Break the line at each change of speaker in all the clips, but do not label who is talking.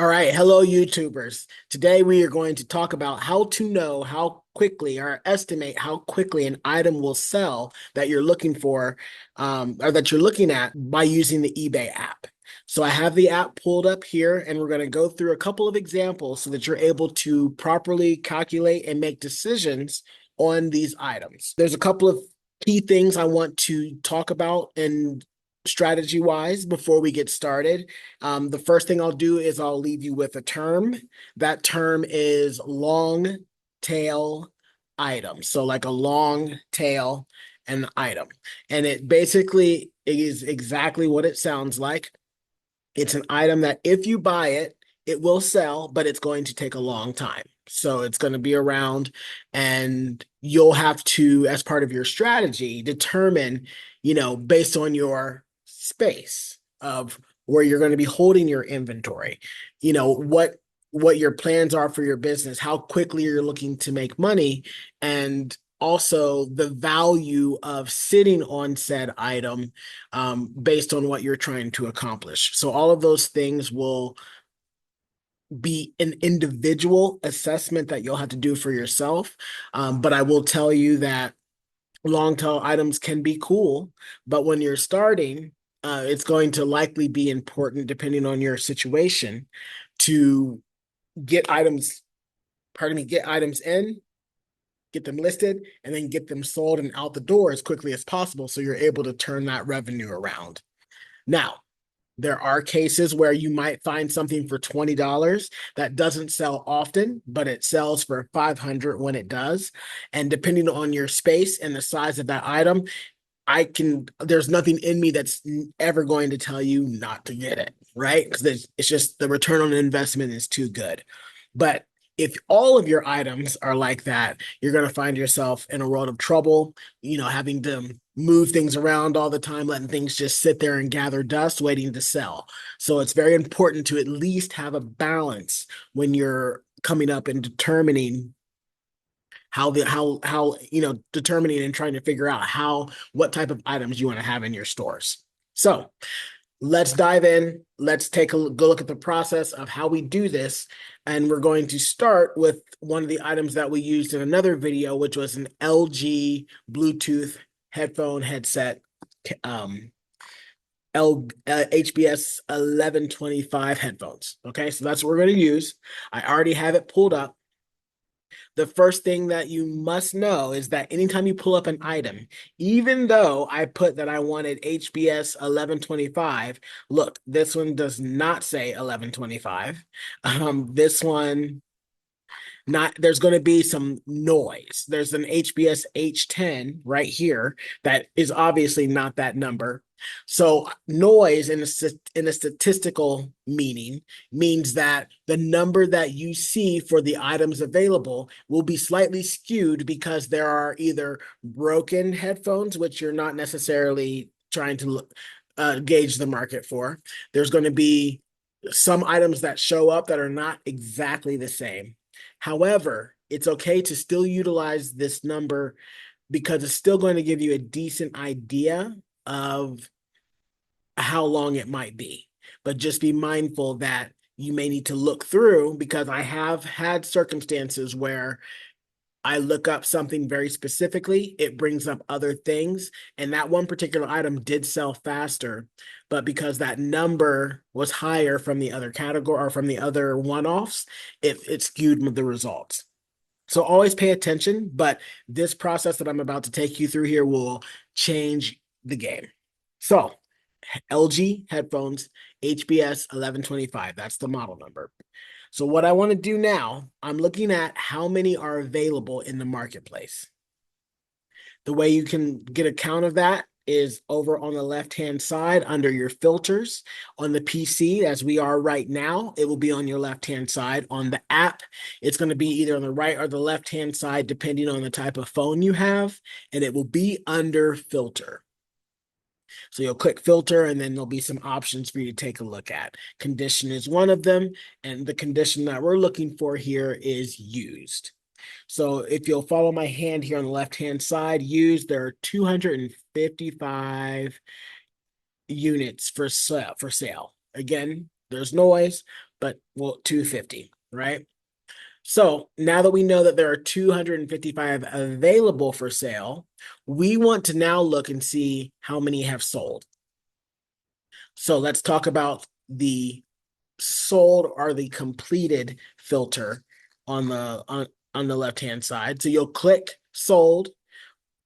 All right, hello YouTubers. Today we are going to talk about how to know how quickly or estimate how quickly an item will sell that you're looking for, or that you're looking at by using the eBay app. So I have the app pulled up here and we're going to go through a couple of examples so that you're able to properly calculate and make decisions on these items. There's a couple of key things I want to talk about and strategy wise before we get started. The first thing I'll do is I'll leave you with a term. That term is long tail item. So like a long tail an item. And it basically is exactly what it sounds like. It's an item that if you buy it, it will sell, but it's going to take a long time. So it's going to be around, and you'll have to, as part of your strategy, determine, based on your space of where you're going to be holding your inventory, what your plans are for your business, how quickly you're looking to make money, and also the value of sitting on said item based on what you're trying to accomplish. So all of those things will be an individual assessment that you'll have to do for yourself. But I will tell you that long tail items can be cool, but when you're starting, it's going to likely be important, depending on your situation, to get items, get items in, get them listed, and then get them sold and out the door as quickly as possible so you're able to turn that revenue around. Now, there are cases where you might find something for $20 that doesn't sell often, but it sells for $500 when it does. And depending on your space and the size of that item, there's nothing in me that's ever going to tell you not to get it, right? Because it's just the return on investment is too good. But if all of your items are like that, you're going to find yourself in a world of trouble, having to move things around all the time, letting things just sit there and gather dust, waiting to sell. So it's very important to at least have a balance when you're coming up and determining determining and trying to figure out what type of items you want to have in your stores. So let's dive in. Let's take a go look at the process of how we do this. And we're going to start with one of the items that we used in another video, which was an LG Bluetooth headphone headset, HBS 1125 headphones. Okay, so that's what we're going to use. I already have it pulled up. The first thing that you must know is that anytime you pull up an item, even though I put that I wanted HBS 1125, look, this one does not say 1125. This one, not there's going to be some noise. There's an HBS H10 right here that is obviously not that number. So noise in a statistical meaning means that the number that you see for the items available will be slightly skewed because there are either broken headphones, which you're not necessarily trying to gauge the market for. There's going to be some items that show up that are not exactly the same. However, it's okay to still utilize this number because it's still going to give you a decent idea of how long it might be. But just be mindful that you may need to look through, because I have had circumstances where I look up something very specifically, it brings up other things, and that one particular item did sell faster, but because that number was higher from the other category or from the other one-offs, it skewed the results. So always pay attention, but this process that I'm about to take you through here will change the game. So LG headphones, HBS 1125, that's the model number. So what I want to do now, I'm looking at how many are available in the marketplace. The way you can get a count of that is over on the left-hand side under your filters. On the PC, as we are right now, it will be on your left-hand side. On the app, it's going to be either on the right or the left-hand side, depending on the type of phone you have, and it will be under filter. So you'll click filter, and then there'll be some options for you to take a look at. Condition is one of them, and the condition that we're looking for here is used. So if you'll follow my hand here on the left-hand side, used, there are 255 units for sale. Again, there's noise, but well, 250, right? So now that we know that there are 255 available for sale, we want to now look and see how many have sold. So let's talk about the sold or the completed filter on the left-hand side. So you'll click sold,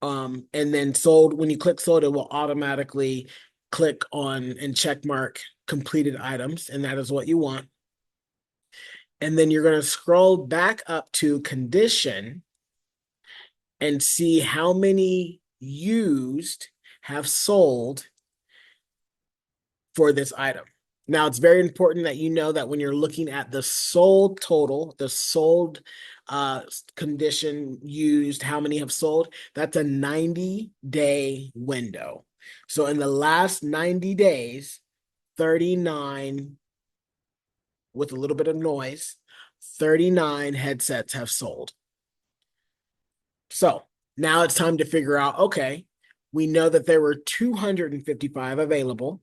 and then sold. When you click sold, it will automatically click on and check mark completed items, and that is what you want. And then you're going to scroll back up to condition and see how many used have sold for this item. Now, it's very important that you know that when you're looking at the sold total, the sold condition used, how many have sold, that's a 90-day window. So in the last 90 days, 39, with a little bit of noise, 39 headsets have sold. So now it's time to figure out, okay, we know that there were 255 available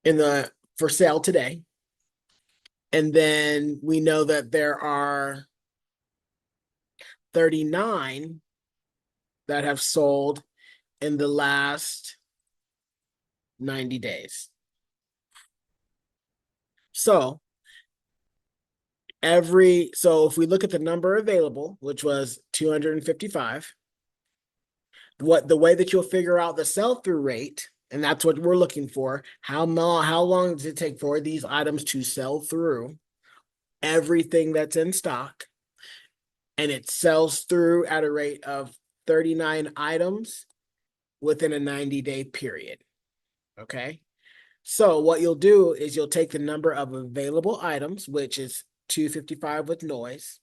in the for sale today. And then we know that there are 39 that have sold in the last 90 days. So if we look at the number available, which was 255, the way that you'll figure out the sell-through rate, and that's what we're looking for, how long does it take for these items to sell through everything that's in stock? And it sells through at a rate of 39 items within a 90-day period. Okay. So what you'll do is you'll take the number of available items, which is 255 with noise,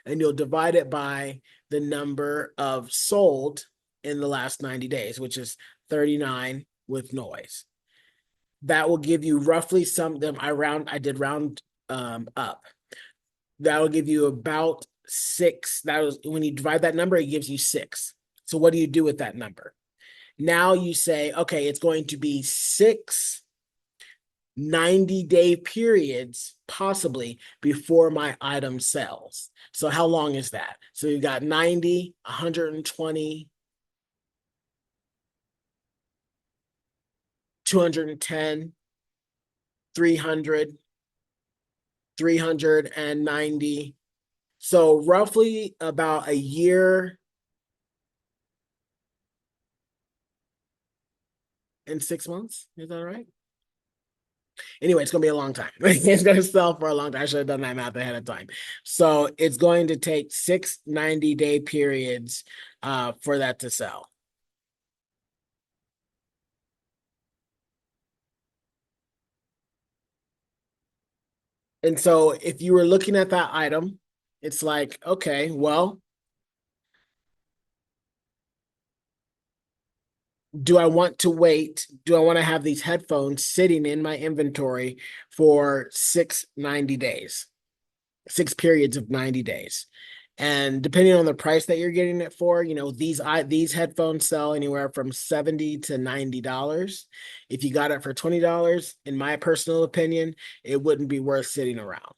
and you'll divide it by the number of sold in the last 90 days, which is 39 with noise. That will give you roughly I did round up. That'll give you about 6. That was when you divide that number, it gives you 6. So what do you do with that number? Now you say, okay, it's going to be 6 90-day periods possibly before my item sells. So how long is that? So you've got 90, 120, 210, 300, 390. So roughly about a year and 6 months. Is that right? Anyway, it's going to be a long time. It's going to sell for a long time. I should have done that math ahead of time. So it's going to take 6 90-day periods for that to sell. And so if you were looking at that item, it's like, okay, well, do I want to wait? Do I want to have these headphones sitting in my inventory for 6 6 periods of 90 days? And depending on the price that you're getting it for, these headphones sell anywhere from $70 to $90. If you got it for $20, in my personal opinion, it wouldn't be worth sitting around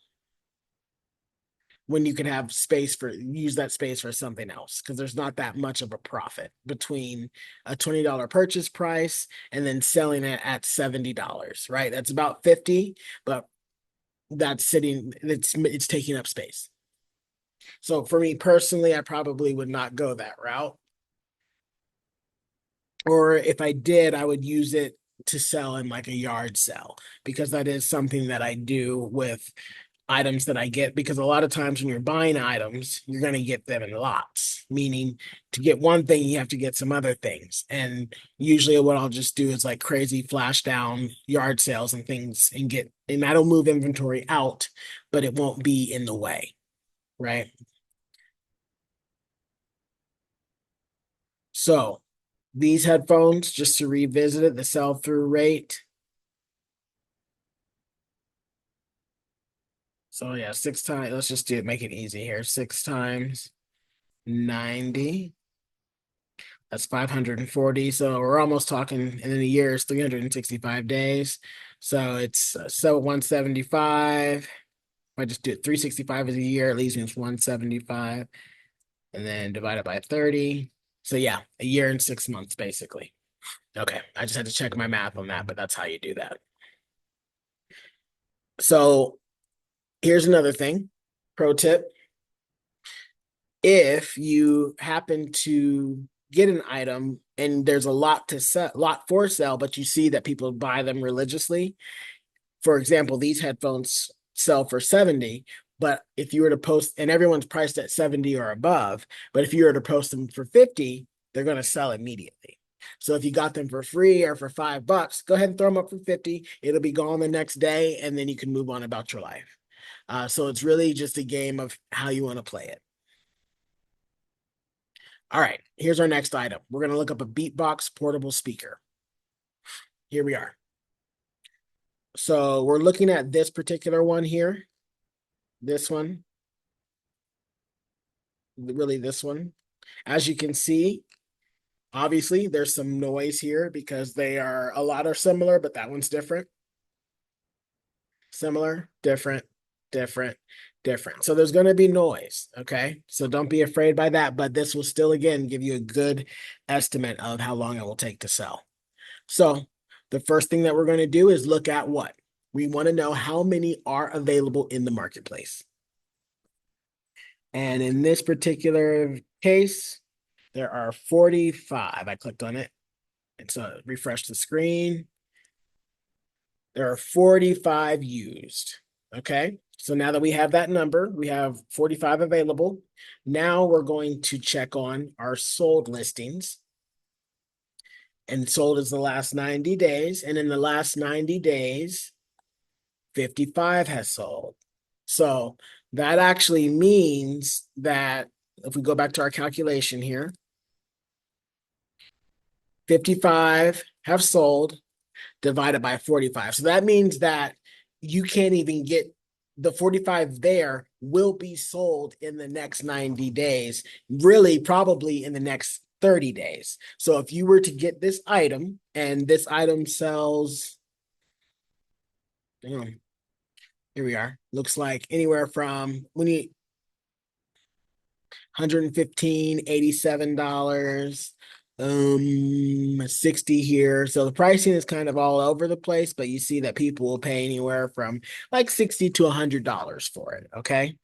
when you can use that space for something else, because there's not that much of a profit between a $20 purchase price and then selling it at $70, right? That's about 50, but it's taking up space. So for me personally, I probably would not go that route. Or if I did, I would use it to sell in like a yard sale, because that is something that I do with items that I get, because a lot of times when you're buying items, you're going to get them in lots, meaning to get one thing, you have to get some other things. And usually what I'll just do is like crazy flash down yard sales and things and that'll move inventory out, but it won't be in the way, right? So these headphones, just to revisit it, the sell-through rate. So yeah, 6 times, let's just make it easy here. 6 times 90. That's 540. So we're almost talking, and in a year is 365 days. So it's 175. If I just do it, 365 is a year, it leaves me with 175, and then divide it by 30. So yeah, a year and 6 months basically. Okay, I just had to check my math on that, but that's how you do that. So here's another thing, pro tip. If you happen to get an item and there's a lot to sell, lot for sale, but you see that people buy them religiously. For example, these headphones sell for 70, but if you were to post, and everyone's priced at 70 or above, but if you were to post them for 50, they're going to sell immediately. So if you got them for free or for $5, go ahead and throw them up for 50. It'll be gone the next day, and then you can move on about your life. So it's really just a game of how you want to play it. All right, here's our next item. We're going to look up a Beatbox portable speaker. Here we are. So we're looking at this particular one here. This one. Really this one. As you can see, obviously there's some noise here because a lot are similar, but that one's different. Similar, different, different, different. So there's going to be noise, okay? So don't be afraid by that, but this will still, again, give you a good estimate of how long it will take to sell. So the first thing that we're going to do is look at what? We want to know how many are available in the marketplace. And in this particular case, there are 45. I clicked on it. And so refresh the screen. There are 45 used. Okay. So now that we have that number, we have 45 available. Now we're going to check on our sold listings. And sold is the last 90 days. And in the last 90 days, 55 has sold. So that actually means that if we go back to our calculation here, 55 have sold divided by 45. So that means that you can't even get the 45 there will be sold in the next 90 days, really probably in the next 30 days. So if you were to get this item and this item sells, here we are, looks like anywhere from 115, $87, 60 here. So the pricing is kind of all over the place, but you see that people will pay anywhere from like $60 to $100 for it. Okay.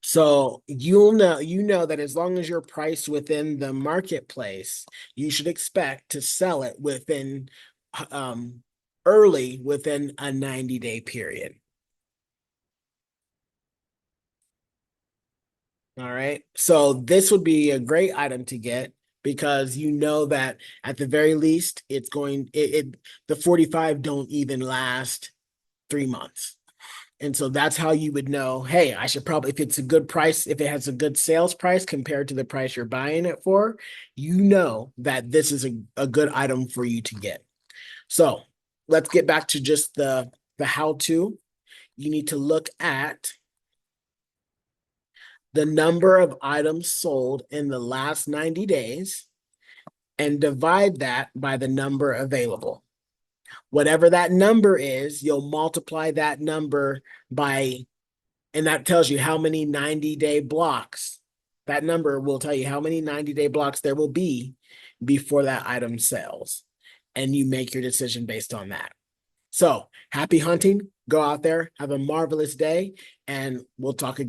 So you know that as long as you're priced within the marketplace, you should expect to sell it within early within a 90-day period. All right. So this would be a great item to get because you know that at the very least the 45 don't even last 3 months. And so that's how you would know, hey, I should probably, if it's a good price, if it has a good sales price compared to the price you're buying it for, you know that this is a good item for you to get. So let's get back to just the how-to. You need to look at the number of items sold in the last 90 days and divide that by the number available. Whatever that number is, you'll multiply that number by, and that tells you how many 90-day blocks. That number will tell you how many 90-day blocks there will be before that item sells. And you make your decision based on that. So happy hunting. Go out there, have a marvelous day, and we'll talk again.